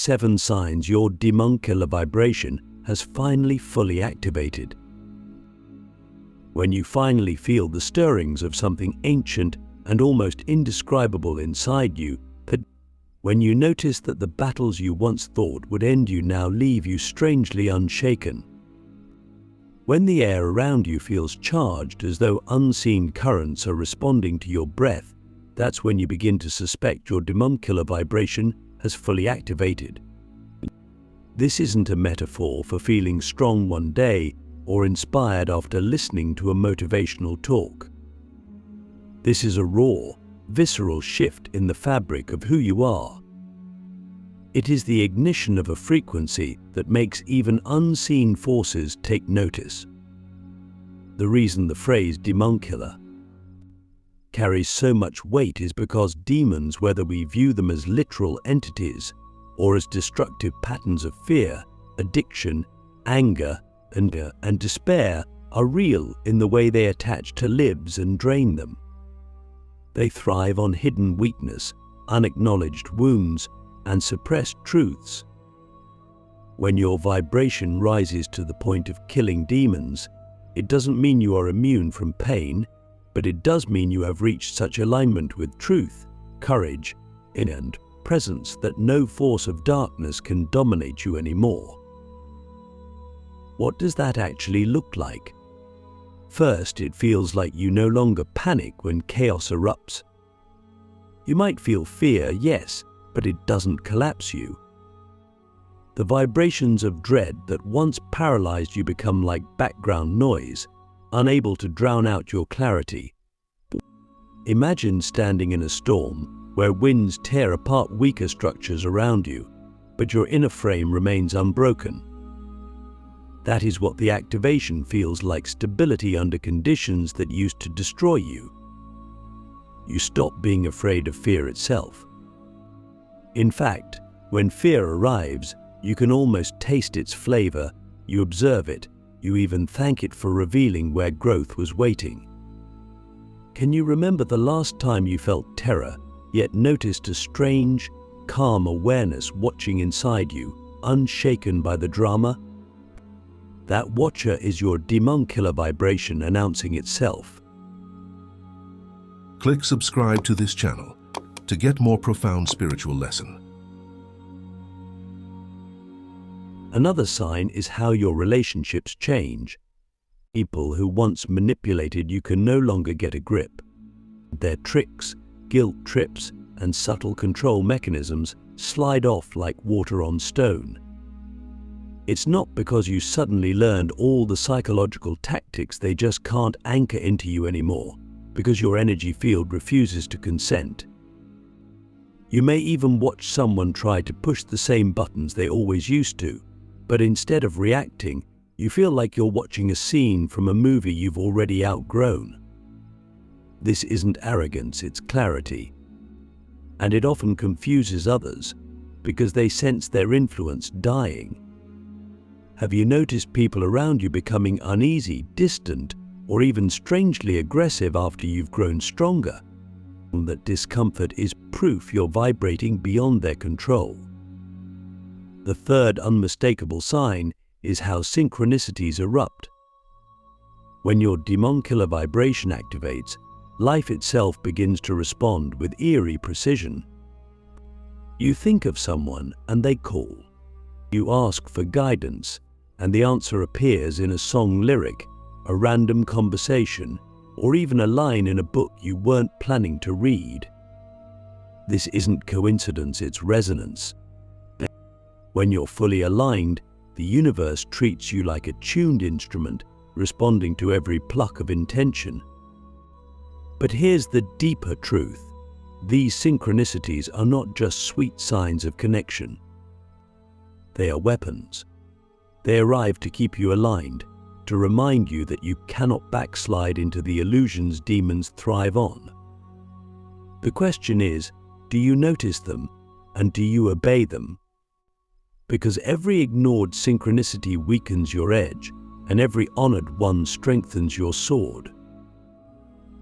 7 signs your demoncular vibration has finally fully activated. When you finally feel the stirrings of something ancient and almost indescribable inside you, when you notice that the battles you once thought would end you now leave you strangely unshaken. When the air around you feels charged as though unseen currents are responding to your breath, that's when you begin to suspect your demoncular vibration has fully activated. This isn't a metaphor for feeling strong one day or inspired after listening to a motivational talk. This is a raw, visceral shift in the fabric of who you are. It is the ignition of a frequency that makes even unseen forces take notice. The reason the phrase demoncular carries so much weight is because demons, whether we view them as literal entities or as destructive patterns of fear, addiction, anger, and despair, are real in the way they attach to lives and drain them. They thrive on hidden weakness, unacknowledged wounds, and suppressed truths. When your vibration rises to the point of killing demons, it doesn't mean you are immune from pain, but it does mean you have reached such alignment with truth, courage, and presence that no force of darkness can dominate you anymore. What does that actually look like? First, it feels like you no longer panic when chaos erupts. You might feel fear, yes, but it doesn't collapse you. The vibrations of dread that once paralyzed you become like background noise, unable to drown out your clarity. Imagine standing in a storm where winds tear apart weaker structures around you, but your inner frame remains unbroken. That is what the activation feels like: stability under conditions that used to destroy you. You stop being afraid of fear itself. In fact, when fear arrives, you can almost taste its flavor, you observe it, you even thank it for revealing where growth was waiting. Can you remember the last time you felt terror, yet noticed a strange, calm awareness watching inside you, unshaken by the drama? That watcher is your demoncular vibration announcing itself. Click subscribe to this channel to get more profound spiritual lesson. Another sign is how your relationships change. People who once manipulated you can no longer get a grip. Their tricks, guilt trips, and subtle control mechanisms slide off like water on stone. It's not because you suddenly learned all the psychological tactics, they just can't anchor into you anymore, because your energy field refuses to consent. You may even watch someone try to push the same buttons they always used to, but instead of reacting, you feel like you're watching a scene from a movie you've already outgrown. This isn't arrogance, it's clarity. And it often confuses others, because they sense their influence dying. Have you noticed people around you becoming uneasy, distant, or even strangely aggressive after you've grown stronger? That discomfort is proof you're vibrating beyond their control. The third unmistakable sign is how synchronicities erupt. When your demoncular vibration activates, life itself begins to respond with eerie precision. You think of someone and they call. You ask for guidance, and the answer appears in a song lyric, a random conversation, or even a line in a book you weren't planning to read. This isn't coincidence, it's resonance. When you're fully aligned, the universe treats you like a tuned instrument, responding to every pluck of intention. But here's the deeper truth. These synchronicities are not just sweet signs of connection. They are weapons. They arrive to keep you aligned, to remind you that you cannot backslide into the illusions demons thrive on. The question is, do you notice them, and do you obey them? Because every ignored synchronicity weakens your edge, and every honored one strengthens your sword.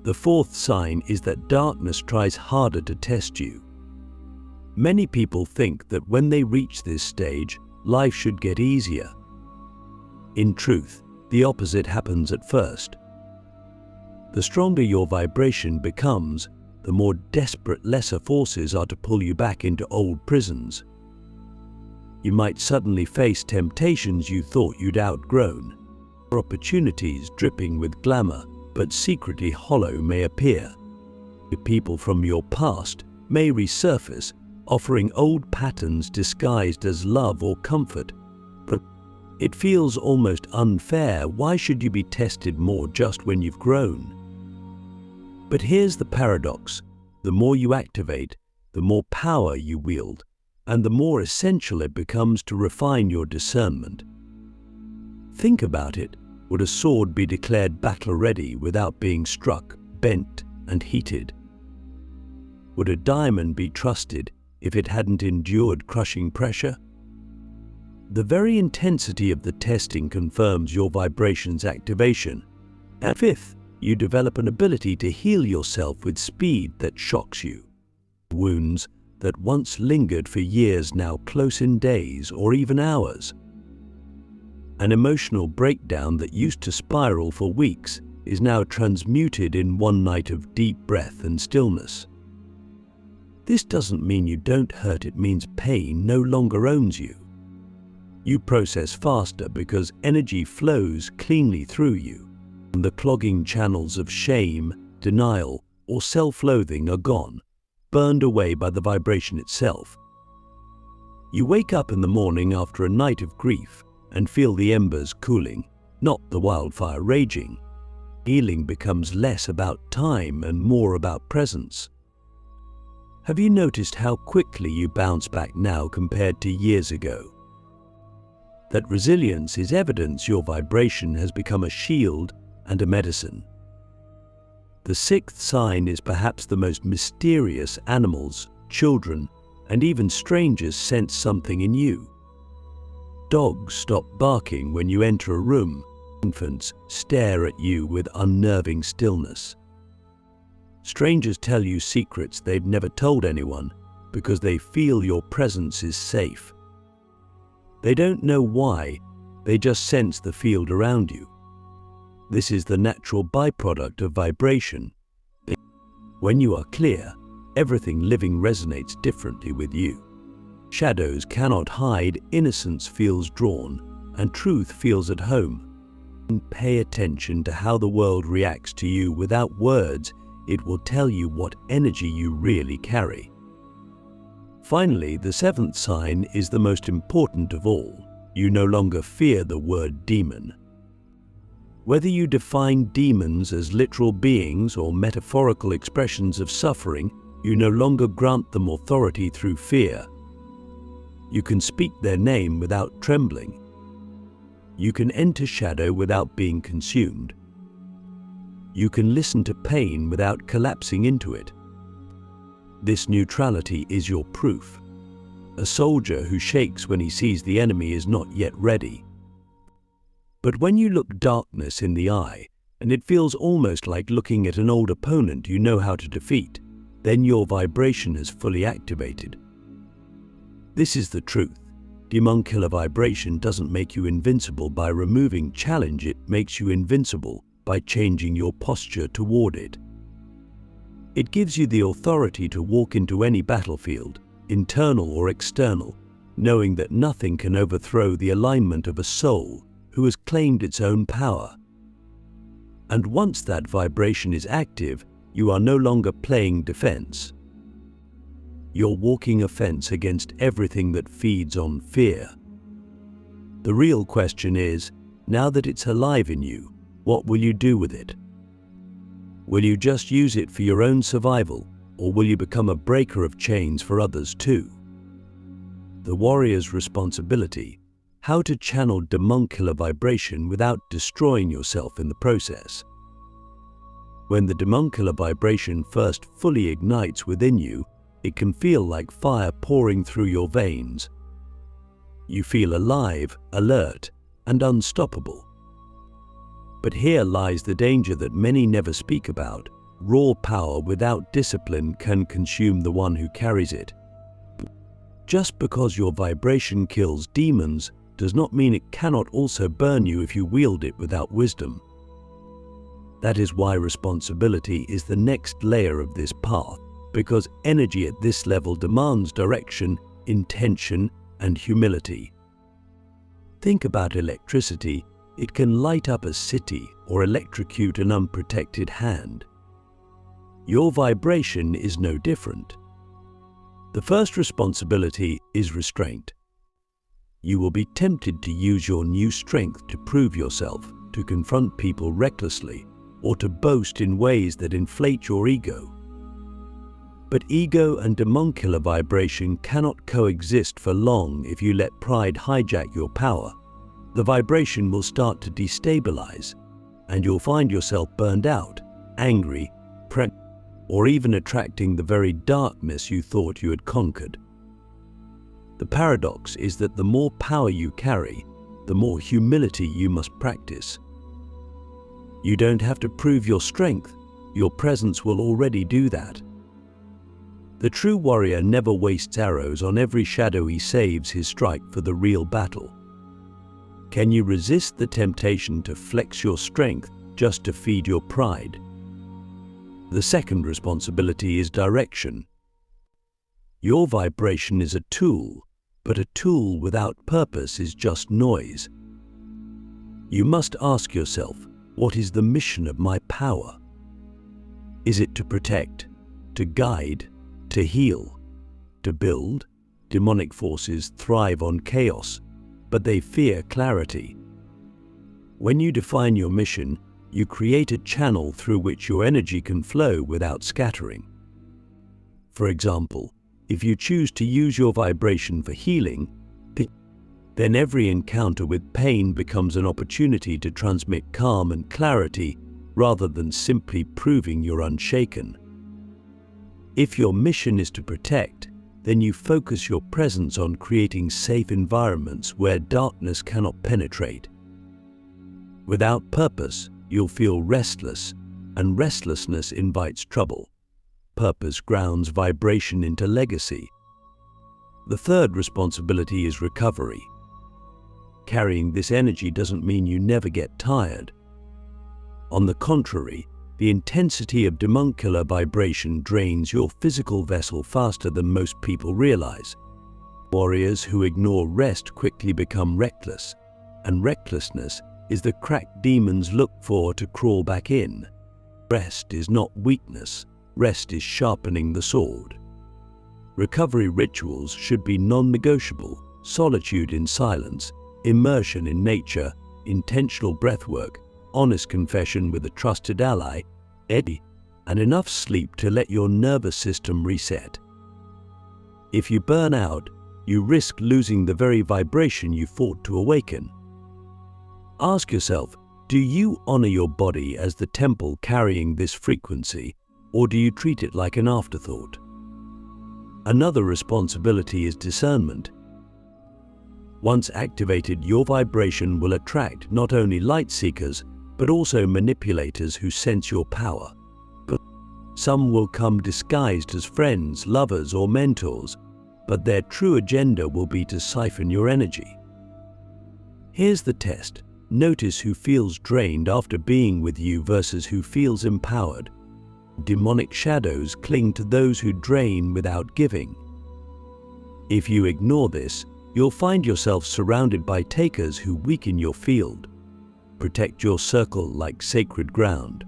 The fourth sign is that darkness tries harder to test you. Many people think that when they reach this stage, life should get easier. In truth, the opposite happens at first. The stronger your vibration becomes, the more desperate lesser forces are to pull you back into old prisons. You might suddenly face temptations you thought you'd outgrown. Opportunities dripping with glamour, but secretly hollow, may appear. People from your past may resurface, offering old patterns disguised as love or comfort. But it feels almost unfair. Why should you be tested more just when you've grown? But here's the paradox. The more you activate, the more power you wield, and the more essential it becomes to refine your discernment. Think about it. Would a sword be declared battle-ready without being struck, bent, and heated? Would a diamond be trusted if it hadn't endured crushing pressure? The very intensity of the testing confirms your vibration's activation. And fifth, you develop an ability to heal yourself with speed that shocks you. Wounds that once lingered for years now close in days or even hours. An emotional breakdown that used to spiral for weeks is now transmuted in one night of deep breath and stillness. This doesn't mean you don't hurt, it means pain no longer owns you. You process faster because energy flows cleanly through you. The clogging channels of shame, denial, or self-loathing are gone, burned away by the vibration itself. You wake up in the morning after a night of grief and feel the embers cooling, not the wildfire raging. Healing becomes less about time and more about presence. Have you noticed how quickly you bounce back now compared to years ago? That resilience is evidence your vibration has become a shield and a medicine. The sixth sign is perhaps the most mysterious. Animals, children, and even strangers sense something in you. Dogs stop barking when you enter a room. Infants stare at you with unnerving stillness. Strangers tell you secrets they've never told anyone because they feel your presence is safe. They don't know why, they just sense the field around you. This is the natural byproduct of vibration. When you are clear, everything living resonates differently with you. Shadows cannot hide, innocence feels drawn, and truth feels at home. Pay attention to how the world reacts to you. Without words, it will tell you what energy you really carry. Finally, the seventh sign is the most important of all. You no longer fear the word demon. Whether you define demons as literal beings or metaphorical expressions of suffering, you no longer grant them authority through fear. You can speak their name without trembling. You can enter shadow without being consumed. You can listen to pain without collapsing into it. This neutrality is your proof. A soldier who shakes when he sees the enemy is not yet ready. But when you look darkness in the eye, and it feels almost like looking at an old opponent you know how to defeat, then your vibration has fully activated. This is the truth. Demunkiller vibration doesn't make you invincible by removing challenge, it makes you invincible by changing your posture toward it. It gives you the authority to walk into any battlefield, internal or external, knowing that nothing can overthrow the alignment of a soul who has claimed its own power. And once that vibration is active, you are no longer playing defense. You're walking offense against everything that feeds on fear. The real question is, now that it's alive in you, what will you do with it? Will you just use it for your own survival, or will you become a breaker of chains for others too? The warrior's responsibility: how to channel demunkiller vibration without destroying yourself in the process. When the demunkiller vibration first fully ignites within you, it can feel like fire pouring through your veins. You feel alive, alert, and unstoppable. But here lies the danger that many never speak about. Raw power without discipline can consume the one who carries it. Just because your vibration kills demons does not mean it cannot also burn you if you wield it without wisdom. That is why responsibility is the next layer of this path, because energy at this level demands direction, intention, and humility. Think about electricity. It can light up a city or electrocute an unprotected hand. Your vibration is no different. The first responsibility is restraint. You will be tempted to use your new strength to prove yourself, to confront people recklessly, or to boast in ways that inflate your ego. But ego and demonkiller vibration cannot coexist for long if you let pride hijack your power. The vibration will start to destabilize, and you'll find yourself burned out, angry, or even attracting the very darkness you thought you had conquered. The paradox is that the more power you carry, the more humility you must practice. You don't have to prove your strength. Your presence will already do that. The true warrior never wastes arrows on every shadow he saves his strike for the real battle. Can you resist the temptation to flex your strength just to feed your pride? The second responsibility is direction. Your vibration is a tool, but a tool without purpose is just noise. You must ask yourself, what is the mission of my power? Is it to protect, to guide, to heal, to build? Demonic forces thrive on chaos, but they fear clarity. When you define your mission, you create a channel through which your energy can flow without scattering. For example, if you choose to use your vibration for healing, then every encounter with pain becomes an opportunity to transmit calm and clarity rather than simply proving you're unshaken. If your mission is to protect, then you focus your presence on creating safe environments where darkness cannot penetrate. Without purpose, you'll feel restless, and restlessness invites trouble. Purpose grounds vibration into legacy. The third responsibility is recovery. Carrying this energy doesn't mean you never get tired. On the contrary, the intensity of demonkiller vibration drains your physical vessel faster than most people realize. Warriors who ignore rest quickly become reckless, and recklessness is the crack demons look for to crawl back in. Rest is not weakness. Rest is sharpening the sword. Recovery rituals should be non-negotiable: solitude in silence, immersion in nature, intentional breathwork, honest confession with a trusted ally, and enough sleep to let your nervous system reset. If you burn out, you risk losing the very vibration you fought to awaken. Ask yourself, do you honor your body as the temple carrying this frequency, or do you treat it like an afterthought? Another responsibility is discernment. Once activated, your vibration will attract not only light seekers, but also manipulators who sense your power. Some will come disguised as friends, lovers, or mentors, but their true agenda will be to siphon your energy. Here's the test. Notice who feels drained after being with you versus who feels empowered. Demonic shadows cling to those who drain without giving. If you ignore this, you'll find yourself surrounded by takers who weaken your field. Protect your circle like sacred ground.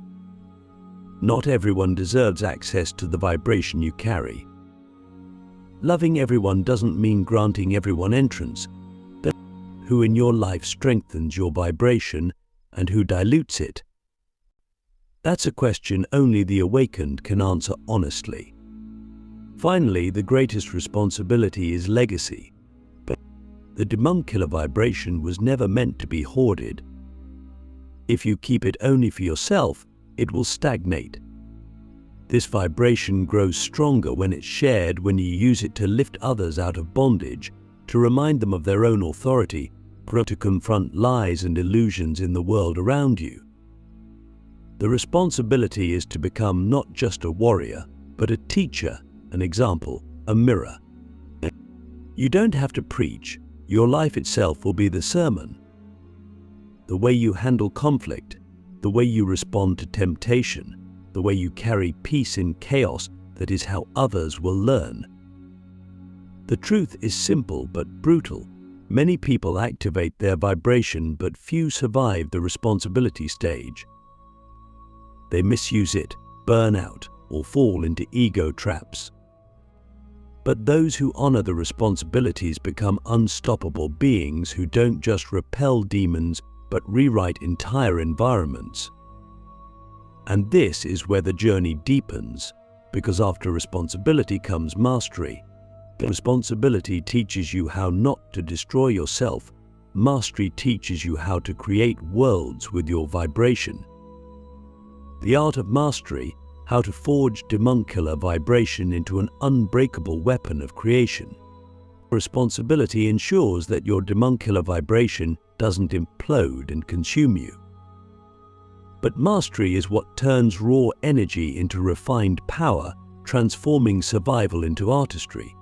Not everyone deserves access to the vibration you carry. Loving everyone doesn't mean granting everyone entrance, but who in your life strengthens your vibration and who dilutes it? That's a question only the awakened can answer honestly. Finally, the greatest responsibility is legacy. The demonkiller vibration was never meant to be hoarded. If you keep it only for yourself, it will stagnate. This vibration grows stronger when it's shared, when you use it to lift others out of bondage, to remind them of their own authority, to confront lies and illusions in the world around you. The responsibility is to become not just a warrior, but a teacher, an example, a mirror. You don't have to preach. Your life itself will be the sermon. The way you handle conflict, the way you respond to temptation, the way you carry peace in chaos, that is how others will learn. The truth is simple but brutal. Many people activate their vibration, but few survive the responsibility stage. They misuse it, burn out, or fall into ego traps. But those who honor the responsibilities become unstoppable beings who don't just repel demons, but rewrite entire environments. And this is where the journey deepens, because after responsibility comes mastery. Responsibility teaches you how not to destroy yourself. Mastery teaches you how to create worlds with your vibration. The art of mastery, how to forge demuncular vibration into an unbreakable weapon of creation. Responsibility ensures that your demuncular vibration doesn't implode and consume you. But mastery is what turns raw energy into refined power, transforming survival into artistry.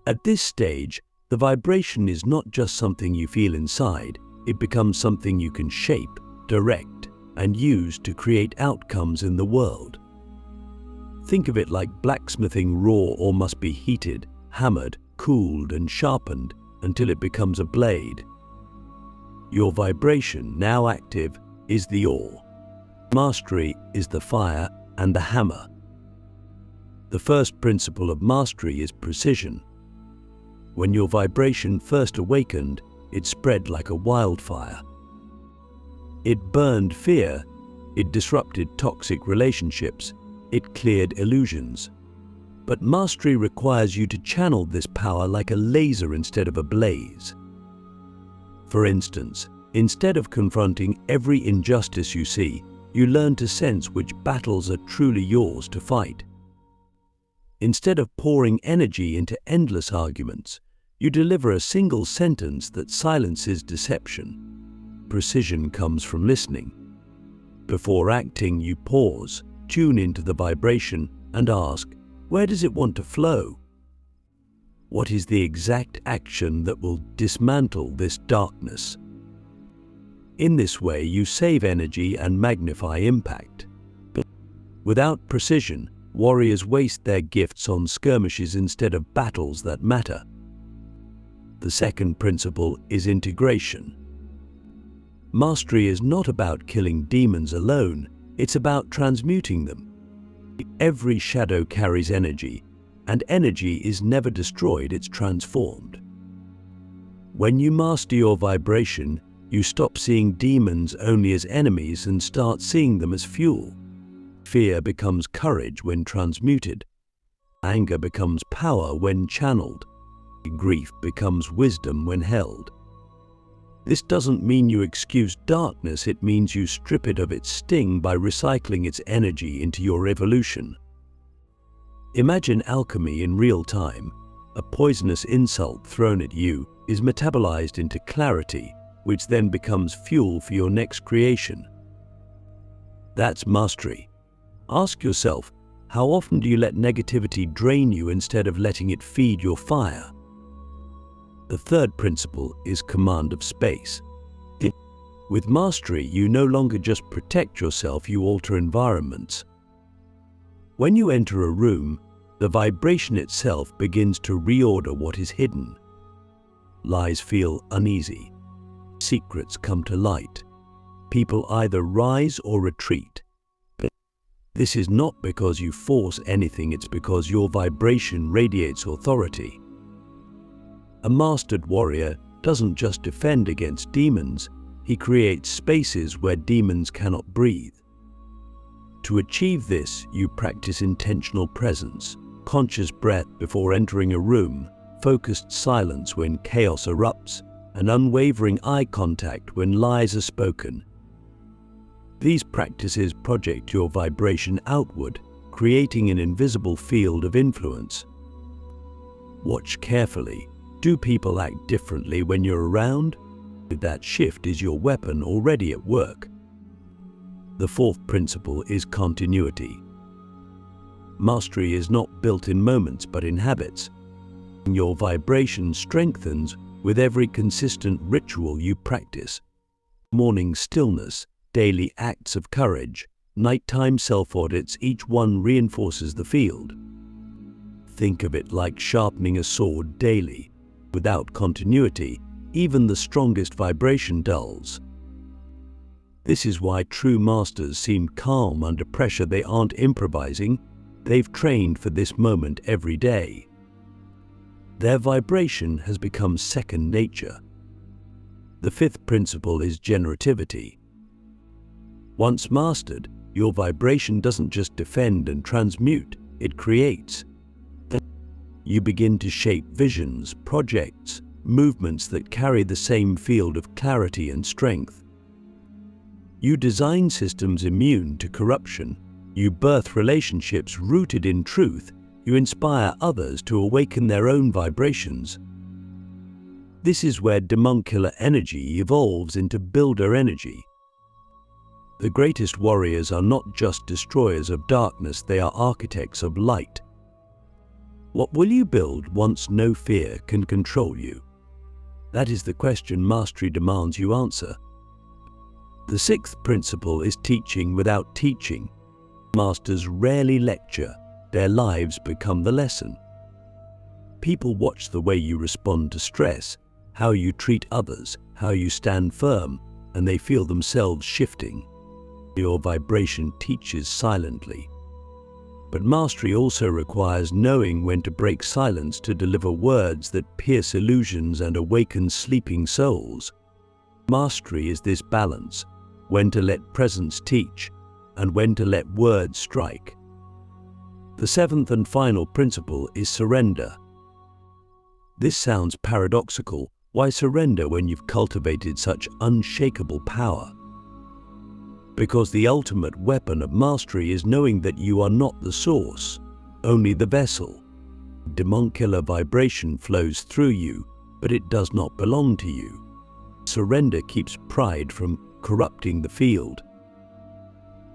At this stage, the vibration is not just something you feel inside, it becomes something you can shape, direct, and use to create outcomes in the world. Think of it like blacksmithing. Raw ore must be heated, hammered, cooled, and sharpened until it becomes a blade. Your vibration, now active, is the ore. Mastery is the fire and the hammer. The first principle of mastery is precision. When your vibration first awakened, it spread like a wildfire. It burned fear, it disrupted toxic relationships, it cleared illusions. But mastery requires you to channel this power like a laser instead of a blaze. For instance, instead of confronting every injustice you see, you learn to sense which battles are truly yours to fight. Instead of pouring energy into endless arguments, you deliver a single sentence that silences deception. Precision comes from listening. Before acting, you pause, tune into the vibration, and ask, where does it want to flow? What is the exact action that will dismantle this darkness? In this way, you save energy and magnify impact. Without precision, warriors waste their gifts on skirmishes instead of battles that matter. The second principle is integration. Mastery is not about killing demons alone, it's about transmuting them. Every shadow carries energy, and energy is never destroyed, it's transformed. When you master your vibration, you stop seeing demons only as enemies and start seeing them as fuel. Fear becomes courage when transmuted. Anger becomes power when channeled. Grief becomes wisdom when held. This doesn't mean you excuse darkness, it means you strip it of its sting by recycling its energy into your evolution. Imagine alchemy in real time. A poisonous insult thrown at you is metabolized into clarity, which then becomes fuel for your next creation. That's mastery. Ask yourself, how often do you let negativity drain you instead of letting it feed your fire? The third principle is command of space. With mastery, you no longer just protect yourself, you alter environments. When you enter a room, the vibration itself begins to reorder what is hidden. Lies feel uneasy. Secrets come to light. People either rise or retreat. This is not because you force anything, it's because your vibration radiates authority. A mastered warrior doesn't just defend against demons, he creates spaces where demons cannot breathe. To achieve this, you practice intentional presence, conscious breath before entering a room, focused silence when chaos erupts, and unwavering eye contact when lies are spoken. These practices project your vibration outward, creating an invisible field of influence. Watch carefully. Do people act differently when you're around? That shift is your weapon already at work. The fourth principle is continuity. Mastery is not built in moments but in habits. Your vibration strengthens with every consistent ritual you practice. Morning stillness, daily acts of courage, nighttime self-audits, each one reinforces the field. Think of it like sharpening a sword daily. Without continuity, even the strongest vibration dulls. This is why true masters seem calm under pressure. They aren't improvising, they've trained for this moment every day. Their vibration has become second nature. The fifth principle is generativity. Once mastered, your vibration doesn't just defend and transmute, it creates. You begin to shape visions, projects, movements that carry the same field of clarity and strength. You design systems immune to corruption. You birth relationships rooted in truth. You inspire others to awaken their own vibrations. This is where homuncular energy evolves into builder energy. The greatest warriors are not just destroyers of darkness, they are architects of light. What will you build once no fear can control you? That is the question mastery demands you answer. The sixth principle is teaching without teaching. Masters rarely lecture, their lives become the lesson. People watch the way you respond to stress, how you treat others, how you stand firm, and they feel themselves shifting. Your vibration teaches silently. But mastery also requires knowing when to break silence to deliver words that pierce illusions and awaken sleeping souls. Mastery is this balance, when to let presence teach and when to let words strike. The seventh and final principle is surrender. This sounds paradoxical. Why surrender when you've cultivated such unshakable power? Because the ultimate weapon of mastery is knowing that you are not the source, only the vessel. Homuncular vibration flows through you, but it does not belong to you. Surrender keeps pride from corrupting the field.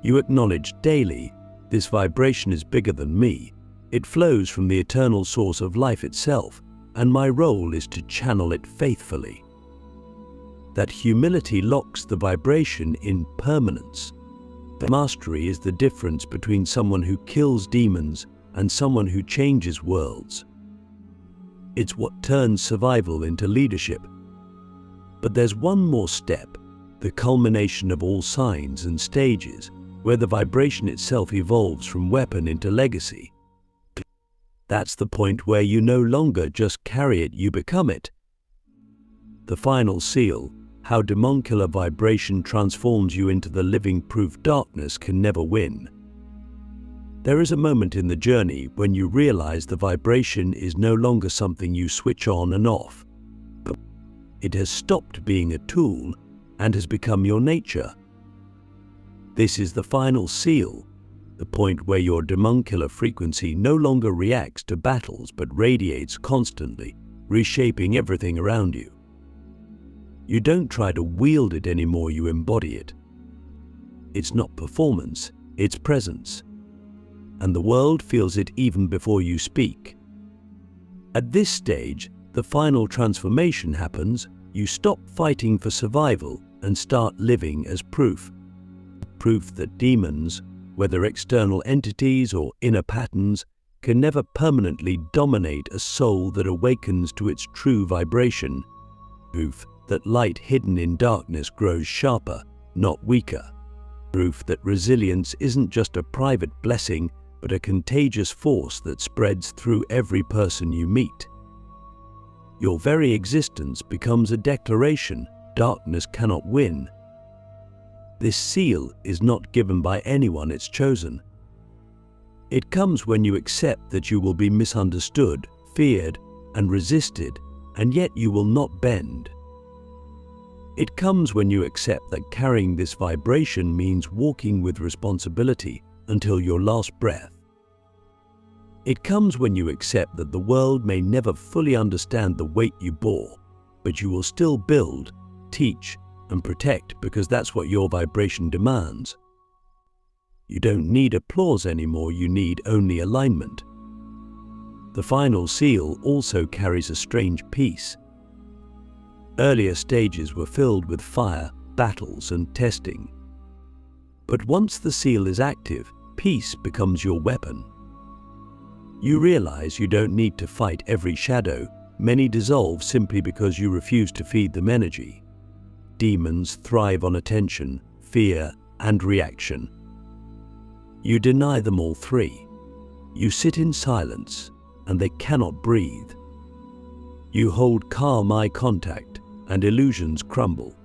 You acknowledge daily, this vibration is bigger than me. It flows from the eternal source of life itself, and my role is to channel it faithfully. That humility locks the vibration in permanence. Mastery is the difference between someone who kills demons and someone who changes worlds. It's what turns survival into leadership. But there's one more step, the culmination of all signs and stages, where the vibration itself evolves from weapon into legacy. That's the point where you no longer just carry it, you become it. The final seal, how homuncular vibration transforms you into the living proof darkness can never win. There is a moment in the journey when you realize the vibration is no longer something you switch on and off. It has stopped being a tool and has become your nature. This is the final seal, the point where your homuncular frequency no longer reacts to battles but radiates constantly, reshaping everything around you. You don't try to wield it anymore, you embody it. It's not performance, it's presence. And the world feels it even before you speak. At this stage, the final transformation happens. You stop fighting for survival and start living as proof. Proof that demons, whether external entities or inner patterns, can never permanently dominate a soul that awakens to its true vibration. Proof that light hidden in darkness grows sharper, not weaker. Proof that resilience isn't just a private blessing, but a contagious force that spreads through every person you meet. Your very existence becomes a declaration: darkness cannot win. This seal is not given by anyone, it's chosen. It comes when you accept that you will be misunderstood, feared, and resisted, and yet you will not bend. It comes when you accept that carrying this vibration means walking with responsibility until your last breath. It comes when you accept that the world may never fully understand the weight you bore, but you will still build, teach, and protect because that's what your vibration demands. You don't need applause anymore, you need only alignment. The final seal also carries a strange peace. Earlier stages were filled with fire, battles, and testing. But once the seal is active, peace becomes your weapon. You realize you don't need to fight every shadow. Many dissolve simply because you refuse to feed them energy. Demons thrive on attention, fear, and reaction. You deny them all three. You sit in silence, and they cannot breathe. You hold calm eye contact, and illusions crumble.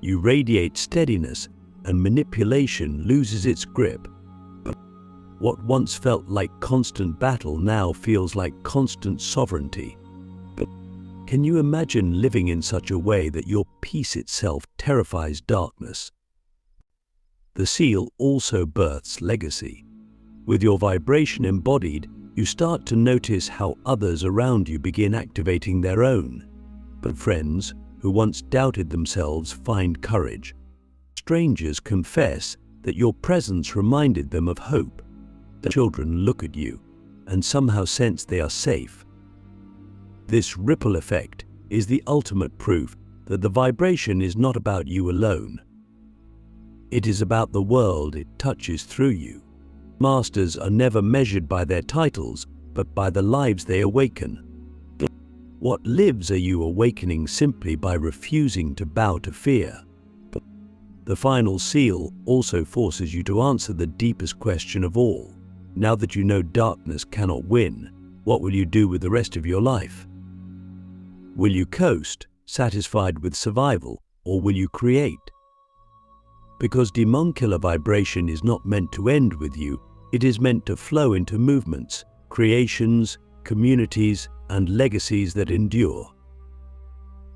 You radiate steadiness, and manipulation loses its grip. But what once felt like constant battle now feels like constant sovereignty. But can you imagine living in such a way that your peace itself terrifies darkness? The seal also births legacy. With your vibration embodied, you start to notice how others around you begin activating their own. But friends who once doubted themselves find courage. Strangers confess that your presence reminded them of hope. The children look at you and somehow sense they are safe. This ripple effect is the ultimate proof that the vibration is not about you alone. It is about the world it touches through you. Masters are never measured by their titles, but by the lives they awaken. What lives are you awakening simply by refusing to bow to fear? The final seal also forces you to answer the deepest question of all. Now that you know darkness cannot win, what will you do with the rest of your life? Will you coast, satisfied with survival, or will you create? Because demonkiller vibration is not meant to end with you, it is meant to flow into movements, creations, communities, and legacies that endure.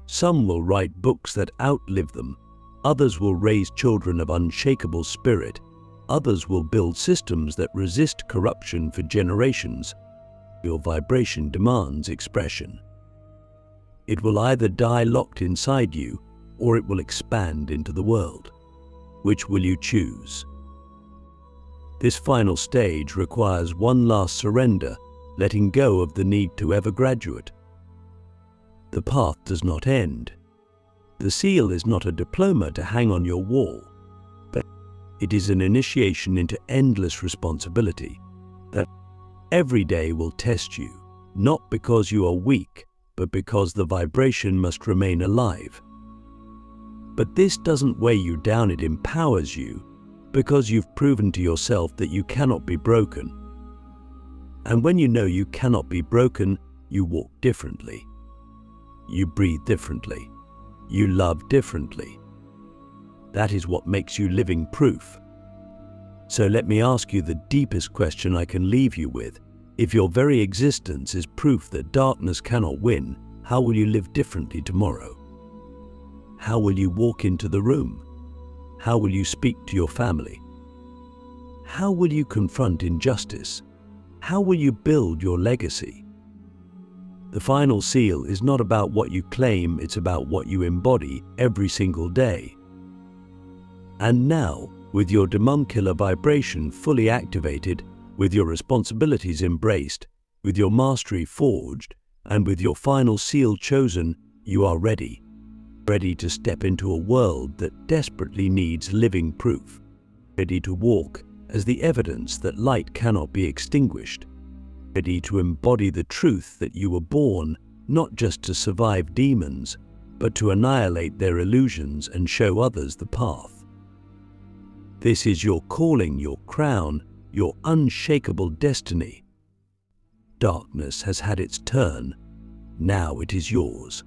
Some will write books that outlive them. Others will raise children of unshakable spirit. Others will build systems that resist corruption for generations. Your vibration demands expression. It will either die locked inside you, or it will expand into the world. Which will you choose? This final stage requires one last surrender, letting go of the need to ever graduate. The path does not end. The seal is not a diploma to hang on your wall, but it is an initiation into endless responsibility that every day will test you, not because you are weak, but because the vibration must remain alive. But this doesn't weigh you down, it empowers you, because you've proven to yourself that you cannot be broken. And when you know you cannot be broken, you walk differently. You breathe differently. You love differently. That is what makes you living proof. So let me ask you the deepest question I can leave you with. If your very existence is proof that darkness cannot win, how will you live differently tomorrow? How will you walk into the room? How will you speak to your family? How will you confront injustice? How will you build your legacy? The final seal is not about what you claim, it's about what you embody every single day. And now, with your demonkiller vibration fully activated, with your responsibilities embraced, with your mastery forged, and with your final seal chosen, you are ready. Ready to step into a world that desperately needs living proof. Ready to walk as the evidence that light cannot be extinguished. Ready to embody the truth that you were born not just to survive demons, but to annihilate their illusions and show others the path. This is your calling, your crown, your unshakable destiny. Darkness has had its turn. Now it is yours.